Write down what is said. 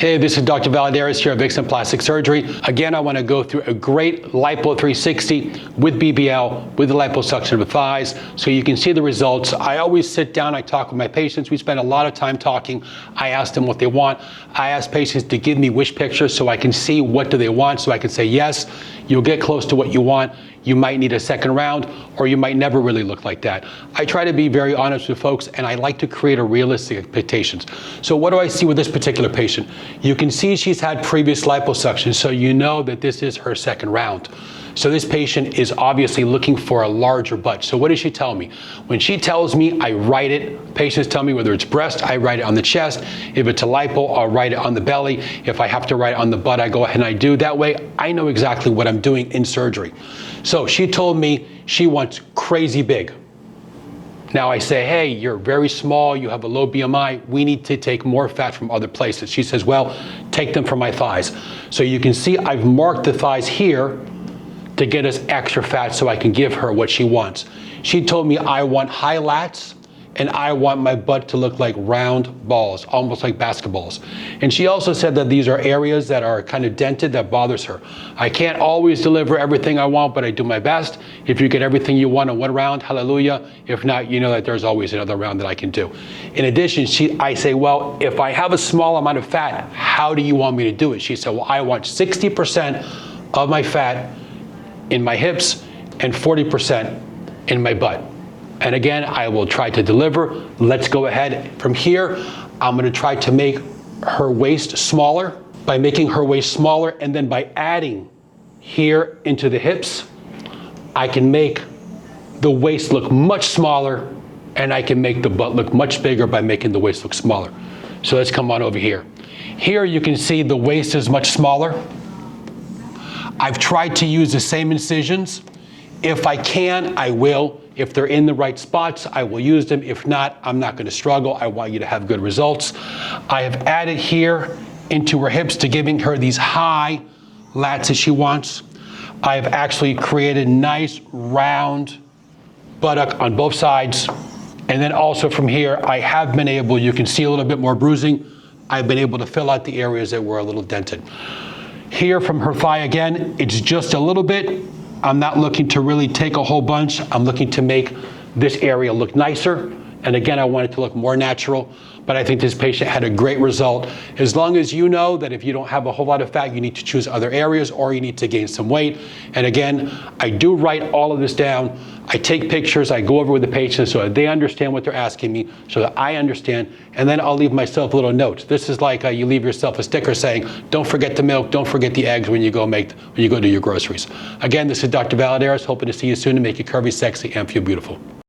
Hey, this is Dr. Valladares here at Vixen Plastic Surgery. Again, I want to go through a great Lipo 360 with BBL, with the liposuction of the thighs, so you can see the results. I always sit down, I talk with my patients. We spend a lot of time talking. I ask them what they want. I ask patients to give me wish pictures so I can see what do they want, so I can say, yes, you'll get close to what you want. You might need a second round, or you might never really look like that. I try to be very honest with folks, and I like to create a realistic expectations. So what do I see with this particular patient? You can see she's had previous liposuction, so you know that this is her second round. So this patient is obviously looking for a larger butt. So what does she tell me? When she tells me, I write it. Patients tell me whether it's breast, I write it on the chest. If it's a lipo, I'll write it on the belly. If I have to write it on the butt, I go ahead and I do. That way, I know exactly what I'm doing in surgery. So she told me she wants crazy big. Now I say, hey, you're very small, you have a low BMI, we need to take more fat from other places. She says, well, take them from my thighs. So you can see I've marked the thighs here to get us extra fat so I can give her what she wants. She told me I want high lats and I want my butt to look like round balls, almost like basketballs. And she also said that these are areas that are kind of dented that bothers her. I can't always deliver everything I want, but I do my best. If you get everything you want in one round, hallelujah. If not, you know that there's always another round that I can do. In addition, I say, well, if I have a small amount of fat, how do you want me to do it? She said, well, I want 60% of my fat in my hips and 40% in my butt. And again, I will try to deliver. Let's go ahead. From here, I'm gonna try to make her waist smaller. By making her waist smaller and then by adding here into the hips, I can make the waist look much smaller and I can make the butt look much bigger by making the waist look smaller. So let's come on over here. Here you can see the waist is much smaller. I've tried to use the same incisions. If I can, I will. If they're in the right spots, I will use them. If not, I'm not going to struggle. I want you to have good results. I have added here into her hips to giving her these high lats that she wants. I have actually created nice round buttock on both sides. And then also from here, I have been able, you can see a little bit more bruising. I've been able to fill out the areas that were a little dented. Here from her thigh again, it's just a little bit. I'm not looking to really take a whole bunch. I'm looking to make this area look nicer. And again, I want it to look more natural, but I think this patient had a great result. As long as you know that if you don't have a whole lot of fat, you need to choose other areas or you need to gain some weight. And again, I do write all of this down. I take pictures, I go over with the patient so that they understand what they're asking me, so that I understand, and then I'll leave myself a little note. This is like you leave yourself a sticker saying, don't forget the milk, don't forget the eggs when you go do your groceries. Again, this is Dr. Valladares, hoping to see you soon and make you curvy, sexy, and feel beautiful.